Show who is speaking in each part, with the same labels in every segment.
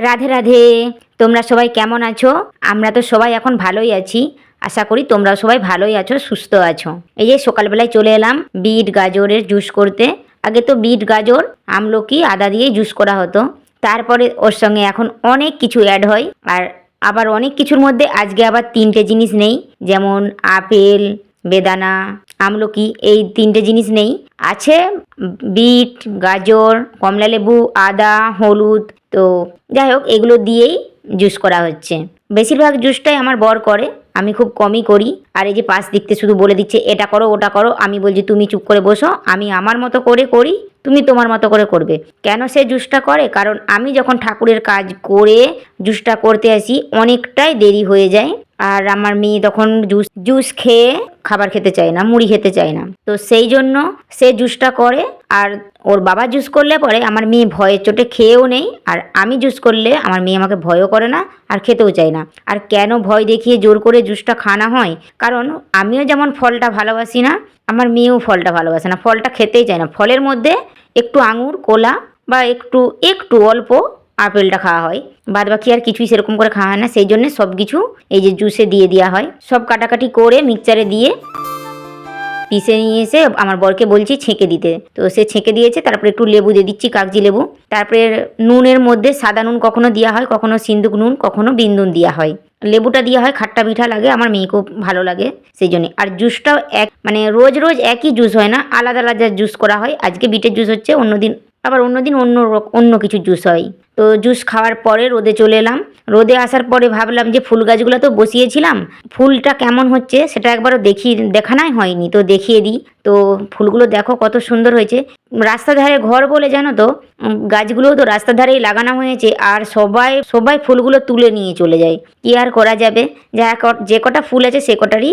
Speaker 1: রাধে রাধে। তোমরা সবাই কেমন আছো? আমরা তো সবাই এখন ভালোই আছি। আশা করি তোমরাও সবাই ভালোই আছো, সুস্থ আছো। এই যে সকালবেলায় চলে এলাম বিট গাজরের জুস করতে। আগে তো বিট গাজর আমলকি আদা দিয়েই জুস করা হতো, তারপরে ওর সঙ্গে এখন অনেক কিছু অ্যাড হয়। আর আবার অনেক কিছুর মধ্যে আজকে আবার 3টে জিনিস নেই, যেমন আপেল, বেদানা, আমলকি, এই 3টে জিনিস নেই। আছে বিট, গাজর, কমলালেবু, আদা, হলুদ। তো যাই হোক, এগুলো দিয়েই জুস করা হচ্ছে। বেশিরভাগ জুসটাই আমার বর করে, আমি খুব কমই করি। আর এই যে পাশ দিকতে শুধু বলে দিচ্ছে এটা করো ওটা করো, আমি বলছি তুমি চুপ করে বসো, আমি আমার মতো করে করি, তুমি তোমার মতো করে করবে। কেন সে জুসটা করে? কারণ আমি যখন ঠাকুরের কাজ করে জুসটা করতে আসি অনেকটাই দেরি হয়ে যায়। আর আমার মেয়ে তখন জুস খেয়ে খাবার খেতে চায় না, মুড়ি খেতে চায় না, তো সেই জন্য সে জুসটা করে। আর ওর বাবা জুস করলে পরে আমার মেয়ে ভয়ের চোটে খেয়েও নেই, আর আমি জুস করলে আমার মেয়ে আমাকে ভয়ও করে না আর খেতেও চায় না। আর কেন ভয় দেখিয়ে জোর করে জুসটা খাওয়ানো হয়? কারণ আমিও যেমন ফলটা ভালোবাসি না, আমার মেয়েও ফলটা ভালোবাসে না, ফলটা খেতেই চায় না। ফলের মধ্যে একটু আঙুর, কলা বা একটু একটু অল্প আপেলটা খাওয়া হয়, বাদ বাকি আর কিছুই সেরকম করে খাওয়া হয় না। সেই জন্য সব কিছু এই যে জুসে দিয়ে দেওয়া হয়, সব কাটাকাটি করে মিক্সচারে দিয়ে পিষে নিয়ে এসে আমার বরকে বলছি ছেঁকে দিতে, তো সে ছেঁকে দিয়েছে। তারপরে একটু লেবু দিয়ে দিচ্ছি, কাগজি লেবু। তারপরে নুনের মধ্যে সাদা নুন কখনো দেওয়া হয়, কখনো সিন্দুক নুন, কখনো বিন নুন দেওয়া হয়। লেবুটা দেওয়া হয়, খাট্টা মিঠা লাগে, আমার মেয়ে খুব ভালো লাগে সেই জন্যে। আর জুসটাও মানে রোজ রোজ একই জুস হয় না, আলাদা আলাদা জুস করা হয়। আজকে বিটের জুস হচ্ছে, অন্যদিন আবার অন্যদিন অন্য কিছু জুস হয়। তো জুস খাওয়ার পরে রোদে চলে এলাম। রোদে আসার পরে ভাবলাম যে ফুল গাছগুলো তো বসিয়েছিলাম, ফুলটা কেমন হচ্ছে সেটা একবারও দেখানোই হয়নি, তো দেখিয়ে দিই। তো ফুলগুলো দেখো কত সুন্দর হয়েছে। রাস্তার ধারে ঘর বলে জানো তো, গাছগুলোও তো রাস্তার ধারেই লাগানো হয়েছে। আর সবাই সবাই ফুলগুলো তুলে নিয়ে চলে যায়, কি আর করা যাবে। যে কটা ফুল আছে সে কটারই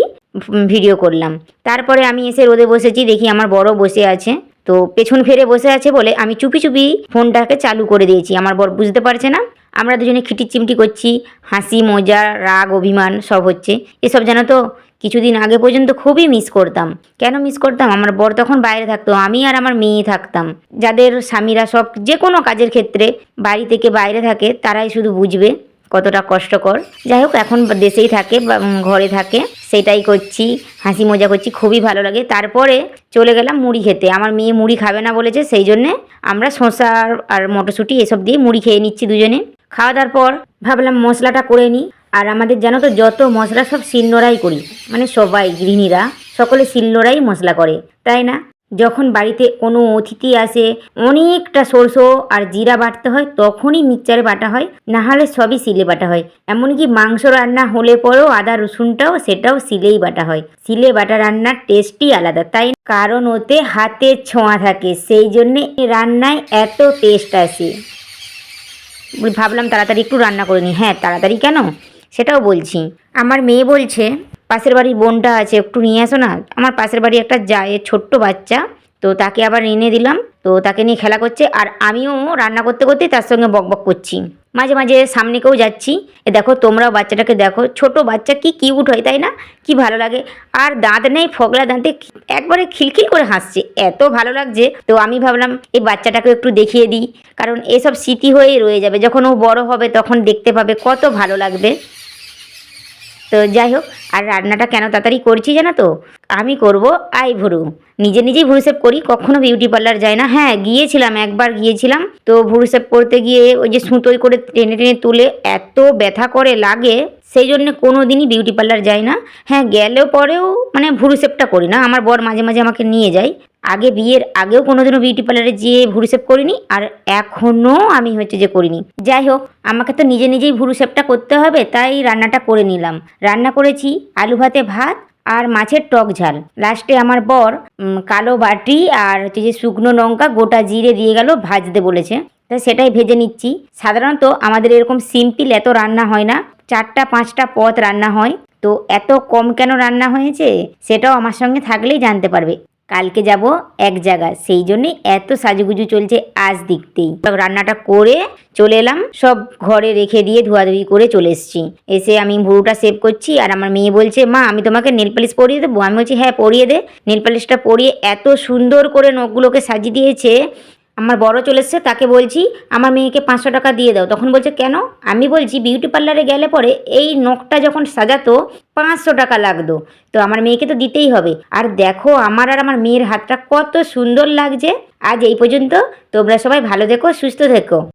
Speaker 1: ভিডিও করলাম। তারপরে আমি এসে রোদে বসেছি, দেখি আমার বড় বসে আছে। তো পেছন ফিরে বসে আছে বলে আমি চুপি চুপি ফোনটাকে চালু করে দিয়েছি, আমার বর বুঝতে পারছে না। আমরা দুজনে খিটির চিমটি করছি, হাসি মজা রাগ অভিমান সব হচ্ছে। এসব জানো তো কিছুদিন আগে পর্যন্ত খুবই মিস করতাম। কেন মিস করতাম? আমার বর তখন বাইরে থাকতো, আমি আর আমার মেয়ে থাকতাম। যাদের স্বামীরা সব যে কোনো কাজের ক্ষেত্রে বাড়ি থেকে বাইরে থাকে তারাই শুধু বুঝবে কতটা কষ্টকর। যাই হোক, এখন দেশেই থাকে বা ঘরে থাকে, সেটাই করছি, হাসি মজা করছি, খুবই ভালো লাগে। তারপরে চলে গেলাম মুড়ি খেতে। আমার মেয়ে মুড়ি খাবে না বলেছে, সেই জন্যে আমরা শসা আর মটরশুঁটি এসব দিয়ে মুড়ি খেয়ে নিচ্ছি দুজনে। খাওয়া দাওয়ার পর ভাবলাম মশলাটা করে নিই। আর আমাদের জানো তো যত মশলা সব শিলনোড়াই করি, মানে সবাই গৃহিণীরা সকলে শিলনোড়াই মশলা করে, তাই না? যখন বাড়িতে কোনো অতিথি আসে অনেকটা সরষে আর জিরা বাটতে হয়, তখনই মিক্সচারে বাটা হয়, না হলে সবই শিলে বাটা হয়। এমনকি মাংস রান্না হলে পরেও আদা রসুনটাও সেটাও শিলেই বাটা হয়। শিলে বাটা রান্নার টেস্টই আলাদা, তাই কারণ ওতে হাতের ছোঁয়া থাকে, সেই জন্যে রান্নায় এত টেস্ট আসে। ভাবলাম তাড়াতাড়ি একটু রান্না করে নিই। হ্যাঁ, তাড়াতাড়ি কেন সেটাও বলছি। আমার মেয়ে বলছে পাশের বাড়ির বোনটা আছে, একটু নিয়ে আসো না। আমার পাশের বাড়ি একটা জায়ের ছোট্ট বাচ্চা, তো তাকে আবার এনে দিলাম, তো তাকে নিয়ে খেলা করছে। আর আমিও রান্না করতে করতে তার সঙ্গে বকবক করছি, মাঝে মাঝে সামনেকেও যাচ্ছি। এ দেখো, তোমরাও বাচ্চাটাকে দেখো, ছোট বাচ্চা কি কিউট হয়, তাই না? কি ভালো লাগে। আর দাঁত নেই, ফগলা দাঁতে একবারে খিলখিল করে হাসছে, এত ভালো লাগছে। তো আমি ভাবলাম এই বাচ্চাটাকে একটু দেখিয়ে দিই, কারণ এসব স্মৃতি হয়েই রয়ে যাবে, যখন ও বড় হবে তখন দেখতে পাবে কত ভালো লাগবে। তো যাই হোক, আর রান্নাটা কেন তাড়াতাড়ি করছি জানো তো? আমি করব আইভ্রু, নিজেই ভ্রু শেভ করি, কখনো বিউটি পার্লার যাই না। হ্যাঁ, গিয়েছিলাম, একবার গিয়েছিলাম, তো ভ্রু শেভ করতে গিয়ে ওই যে সুতোয় করে টেনে টেনে তুলে এত ব্যথা করে লাগে, সেই জন্য কোনো দিনই বিউটি পার্লার যাই না। হ্যাঁ, গেলেও পরেও মানে ভ্রু শেভটা করি না, আমার বর মাঝে মাঝে আমাকে নিয়ে যায়। আগে বিয়ের আগেও কোনোদিনও বিউটি পার্লারে যেয়ে ভ্রু শেভ করিনি, আর এখনও আমি হচ্ছে যে করিনি। যাই হোক, আমাকে তো নিজেই ভ্রু শেভটা করতে হবে, তাই রান্নাটা করে নিলাম। রান্না করেছি আলু ভাতে ভাত আর মাছের টক ঝাল। লাস্টে আমার বর কালো বাটি আর হচ্ছে যে শুকনো লঙ্কা গোটা জিরে দিয়ে গেল ভাজতে বলেছে, তাই সেটাই ভেজে নিচ্ছি। সাধারণত আমাদের এরকম সিম্পল এত রান্না হয় না, 4-5টা পদ রান্না হয়। তো এত কম কেন রান্না হয়েছে সেটাও আমার সঙ্গে থাকলেই জানতে পারবে। কালকে যাব এক জায়গা, সেই জন্যে এত সাজুগুজু চলছে আজ দিকতেই। রান্নাটা করে চলে এলাম, সব ঘরে রেখে দিয়ে ধোয়াধুয়ি করে চলে এসেছি। এসে আমি ভুরুটা সেভ করছি, আর আমার মেয়ে বলছে মা আমি তোমাকে নেল পালিশ পরিয়ে দেবো। আমি বলছি হ্যাঁ পরিয়ে দে। নেল পালিশটা পরিয়ে এত সুন্দর করে নখগুলোকে সাজিয়ে দিয়েছে, আমার বড় চলে এসছে, তাকে বলছি আমার মেয়েকে 500 টাকা দিয়ে দাও। তখন বলছে কেন? আমি বলছি বিউটি পার্লারে গেলে পরে এই নখটা যখন সাজাতো 500 টাকা লাগতো, তো আমার মেয়েকে তো দিতেই হবে। আর দেখো আমার আর আমার মেয়ের হাতটা কত সুন্দর লাগছে। আজ এই পর্যন্ত, তোমরা সবাই ভালো থেকো, সুস্থ থেকো।